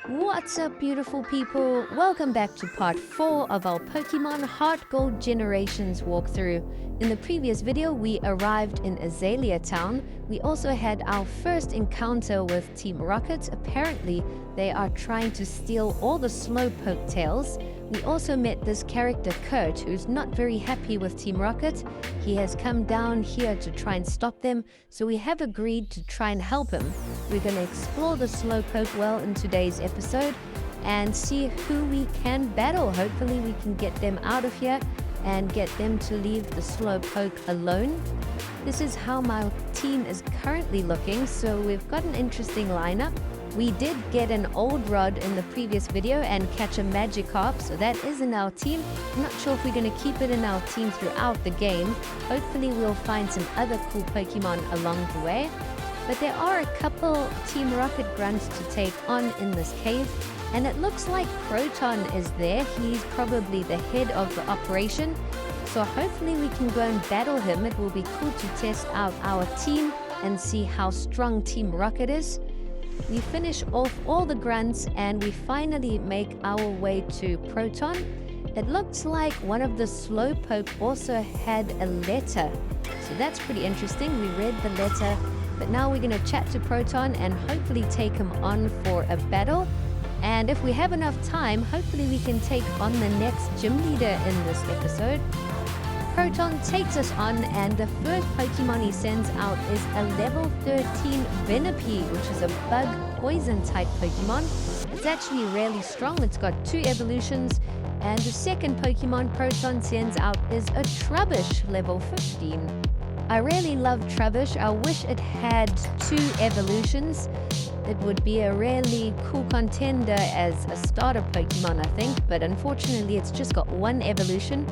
What's up, beautiful people? Welcome back to part 4 of our Pokémon HeartGold Generations walkthrough. In the previous video, we arrived in Azalea Town. We also had our first encounter with Team Rocket. Apparently, they are trying to steal all the Slowpoke tails. We also met this character Kurt, who's not very happy with Team Rocket. He has come down here to try and stop them, so we have agreed to try and help him. We're going to explore the Slowpoke Well in today's episode and see who we can battle. Hopefully we can get them out of here and get them to leave the Slowpoke alone. This is how my team is currently looking, so we've got an interesting lineup. We did get an old rod in the previous video and catch a Magikarp, so that is in our team. I'm not sure if we're going to keep it in our team throughout the game. Hopefully we'll find some other cool Pokemon along the way. But there are a couple Team Rocket grunts to take on in this cave, and it looks like Proton is there. He's probably the head of the operation, so hopefully we can go and battle him. It will be cool to test out our team and see how strong Team Rocket is. We finish off all the grunts and we finally make our way to Proton. It looks like one of the Slowpoke also had a letter, so that's pretty interesting. We read the letter, but now we're going to chat to Proton and hopefully take him on for a battle. And if we have enough time, hopefully we can take on the next gym leader in this episode. Proton takes us on, and the first Pokemon he sends out is a level 13 Venipede, which is a bug poison type Pokemon. It's actually really strong. It's got 2 evolutions. And the second Pokemon Proton sends out is a Trubbish, level 15. I really love Trubbish. I wish it had 2 evolutions. It would be a really cool contender as a starter Pokemon, I think. But unfortunately, it's just got 1 evolution.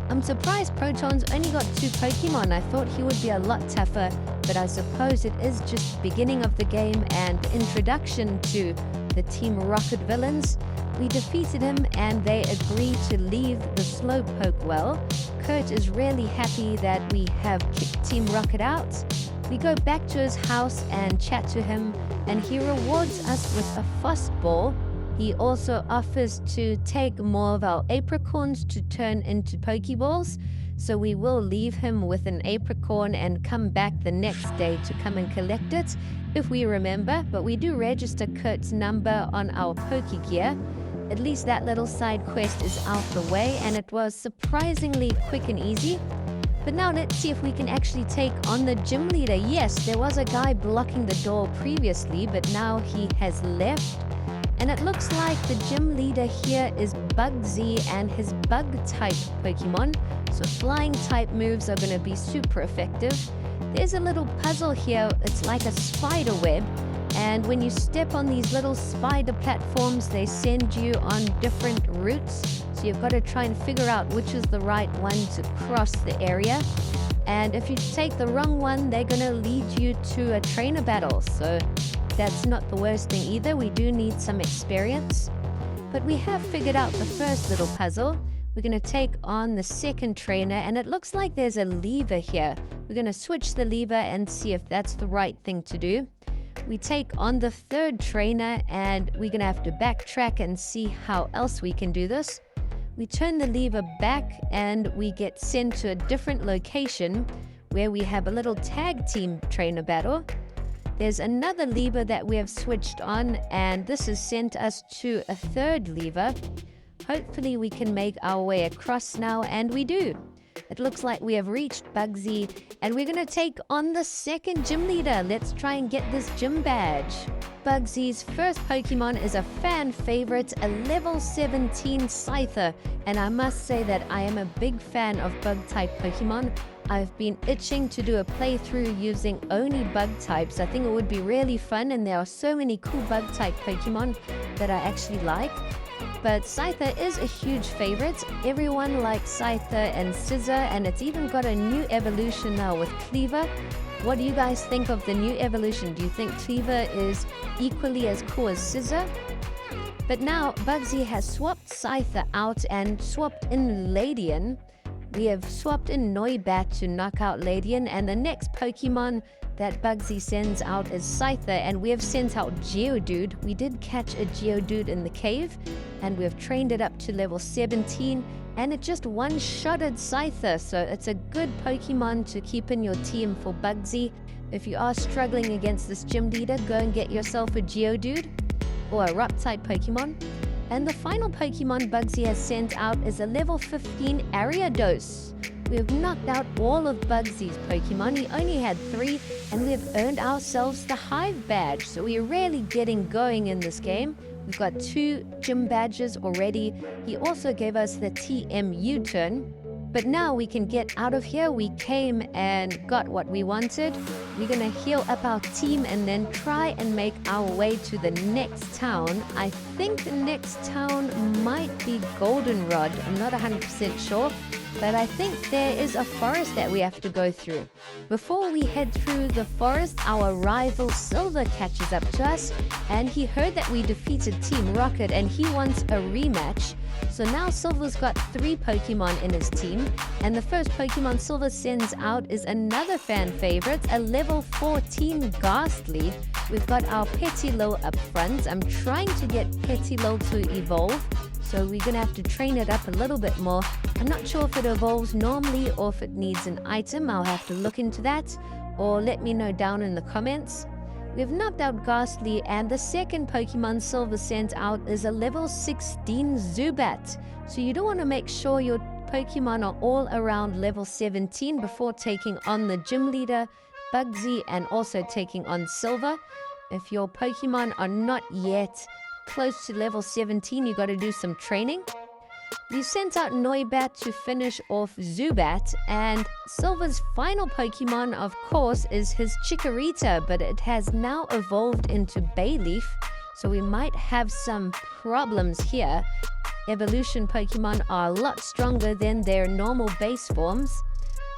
I'm surprised Proton's only got 2 Pokemon. I thought he would be a lot tougher, but I suppose it is just the beginning of the game and introduction to the Team Rocket villains. We defeated him and they agreed to leave the Slowpoke Well. Kurt is really happy that we have kicked Team Rocket out. We go back to his house and chat to him, and he rewards us with a Frostball. He also offers to take more of our apricorns to turn into Pokeballs, so we will leave him with an apricorn and come back the next day to come and collect it, if we remember. But we do register Kurt's number on our Pokegear. At least that little side quest is out the way, and it was surprisingly quick and easy. But now let's see if we can actually take on the gym leader. Yes, there was a guy blocking the door previously, but now he has left. And it looks like the gym leader here is Bugsy and his bug-type Pokemon. So flying-type moves are going to be super effective. There's a little puzzle here. It's like a spider web. And when you step on these little spider platforms, they send you on different routes. So you've got to try and figure out which is the right one to cross the area. And if you take the wrong one, they're going to lead you to a trainer battle. So that's not the worst thing either. We do need some experience. But we have figured out the first little puzzle. We're going to take on the second trainer, and it looks like there's a lever here. We're going to switch the lever and see if that's the right thing to do. We take on the third trainer, and we're going to have to backtrack and see how else we can do this. We turn the lever back, and we get sent to a different location where we have a little tag team trainer battle. There's another lever that we have switched on, and this has sent us to a third lever. Hopefully we can make our way across now, and we do. It looks like we have reached Bugsy, and we're going to take on the second gym leader. Let's try and get this gym badge. Bugsy's first Pokemon is a fan favorite, a level 17 Scyther, and I must say that I am a big fan of bug-type Pokemon. I've been itching to do a playthrough using only bug types. I think it would be really fun, and there are so many cool bug type Pokemon that I actually like. But Scyther is a huge favorite. Everyone likes Scyther and Scissor, and it's even got a new evolution now with Cleaver. What do you guys think of the new evolution? Do you think Cleaver is equally as cool as Scissor? But now Bugsy has swapped Scyther out and swapped in Ladian. We have swapped in Noibat to knock out Ladian, and the next Pokemon that Bugsy sends out is Scyther, and we have sent out Geodude. We did catch a Geodude in the cave, and we have trained it up to level 17, and it just one-shotted Scyther, so it's a good Pokemon to keep in your team for Bugsy. If you are struggling against this gym leader, go and get yourself a Geodude or a Rock-type Pokemon. And the final Pokemon Bugsy has sent out is a level 15 Ariados. We have knocked out all of Bugsy's Pokemon. He only had 3, and we have earned ourselves the Hive badge. So we are really getting going in this game. We've got 2 gym badges already. He also gave us the TM U-turn. But now we can get out of here. We came and got what we wanted. We're going to heal up our team and then try and make our way to the next town. I think the next town might be Goldenrod. I'm not 100% sure. But I think there is a forest that we have to go through. Before we head through the forest, our rival Silver catches up to us, and he heard that we defeated Team Rocket and he wants a rematch. So now Silver's got 3 Pokemon in his team, and the first Pokemon Silver sends out is another fan favorite, a level 14 Ghastly. We've got our Petilil up front. I'm trying to get Petilil to evolve, so we're going to have to train it up a little bit more. I'm not sure if it evolves normally or if it needs an item. I'll have to look into that, or let me know down in the comments. We've knocked out Ghastly, and the second Pokemon Silver sent out is a level 16 Zubat. So you do want to make sure your Pokemon are all around level 17 before taking on the Gym Leader Bugsy and also taking on Silver. If your Pokemon are not yet close to level 17, you got to do some training. We sent out Noibat to finish off Zubat, and Silver's final Pokemon, of course, is his Chikorita, but it has now evolved into Bayleaf, so we might have some problems here. Evolution Pokemon are a lot stronger than their normal base forms.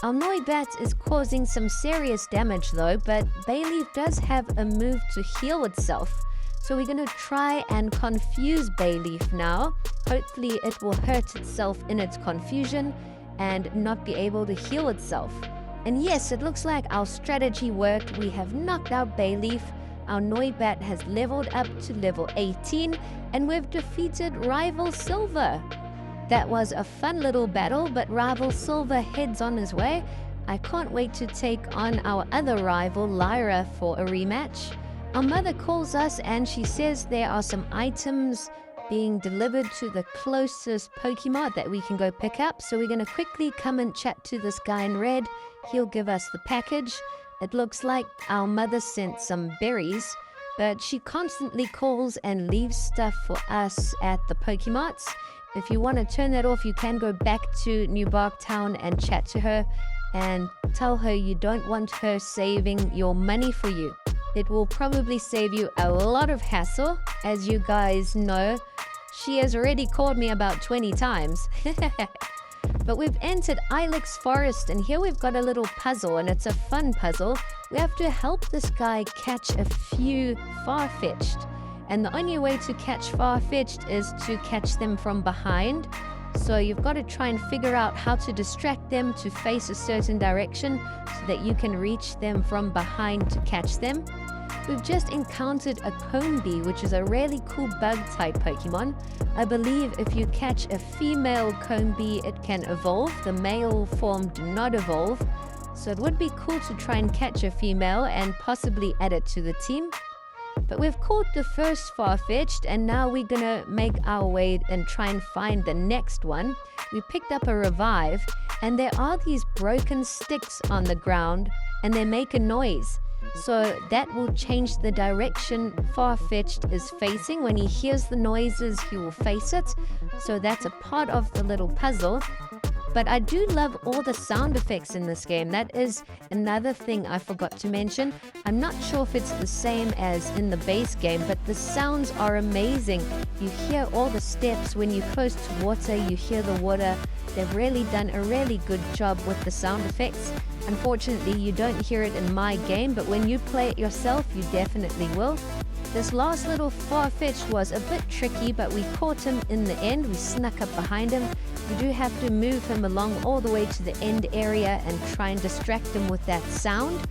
Our Noibat is causing some serious damage though, but Bayleaf does have a move to heal itself. So we're going to try and confuse Bayleaf now. Hopefully it will hurt itself in its confusion and not be able to heal itself. And yes, it looks like our strategy worked. We have knocked out Bayleaf. Our Noibat has leveled up to level 18, and we've defeated Rival Silver. That was a fun little battle, but Rival Silver heads on his way. I can't wait to take on our other rival, Lyra, for a rematch. Our mother calls us and she says there are some items being delivered to the closest Pokemon that we can go pick up. So we're going to quickly come and chat to this guy in red. He'll give us the package. It looks like our mother sent some berries, but she constantly calls and leaves stuff for us at the Pokemarts. If you want to turn that off, you can go back to New Bark Town and chat to her and tell her you don't want her saving your money for you. It will probably save you a lot of hassle. As you guys know, she has already called me about 20 times. But we've entered Ilex Forrest, and here we've got a little puzzle, and it's a fun puzzle. We have to help this guy catch a few Farfetch'd. And the only way to catch Farfetch'd is to catch them from behind. So you've got to try and figure out how to distract them to face a certain direction so that you can reach them from behind to catch them. We've just encountered a Combee, which is a really cool bug-type Pokemon. I believe if you catch a female Combee, it can evolve. The male form do not evolve. So it would be cool to try and catch a female and possibly add it to the team. But we've caught the first Farfetch'd, and now we're gonna make our way and try and find the next one. We picked up a Revive, and there are these broken sticks on the ground, and they make a noise. So that will change the direction Farfetch'd is facing. When he hears the noises, he will face it. So that's a part of the little puzzle. But I do love all the sound effects in this game. That is another thing I forgot to mention. I'm not sure if it's the same as in the base game, but the sounds are amazing. You hear all the steps. When you're close to water, you hear the water. They've really done a really good job with the sound effects. Unfortunately, you don't hear it in my game, but when you play it yourself, you definitely will. This last little Farfetch'd was a bit tricky, but we caught him in the end. We snuck up behind him. You do have to move him along all the way to the end area and try and distract him with that sound.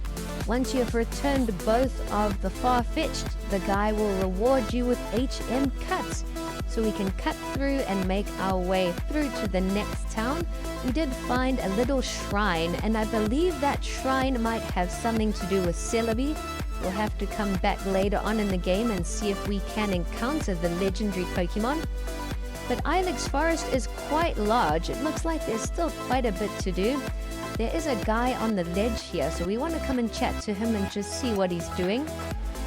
Once you have returned both of the Farfetch'd, the guy will reward you with HM cuts. So we can cut through and make our way through to the next town. We did find a little shrine, and I believe that shrine might have something to do with Celebi. We'll have to come back later on in the game and see if we can encounter the legendary Pokemon. But Ilex Forrest is quite large. It looks like there's still quite a bit to do. There is a guy on the ledge here, so we want to come and chat to him and just see what he's doing.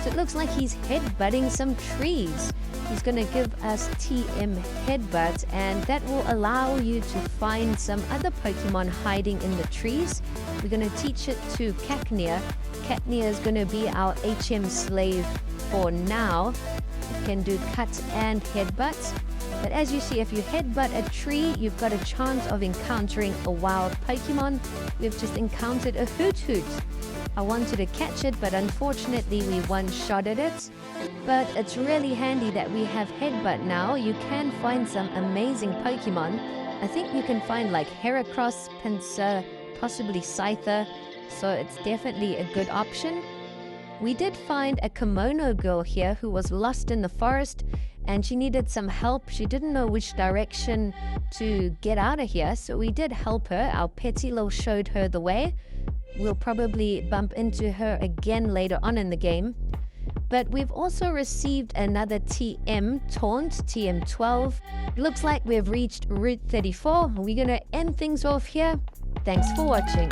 So it looks like he's headbutting some trees. He's going to give us TM Headbutt, and that will allow you to find some other Pokemon hiding in the trees. We're going to teach it to Cacnea. Cacnea is going to be our HM slave for now. It can do cut and headbutt. But as you see, if you headbutt a tree, you've got a chance of encountering a wild Pokemon. We've just encountered a Hoot Hoot. I wanted to catch it, but unfortunately we one-shotted it. But it's really handy that we have Headbutt now. You can find some amazing Pokemon. I think you can find like Heracross, Pinsir, possibly Scyther. So it's definitely a good option. We did find a kimono girl here who was lost in the forest, and she needed some help. She didn't know which direction to get out of here, so we did help her. Our Petilo showed her the way. We'll probably bump into her again later on in the game. But we've also received another TM Taunt, TM12. Looks like we've reached Route 34. We're going to end things off here. Thanks for watching.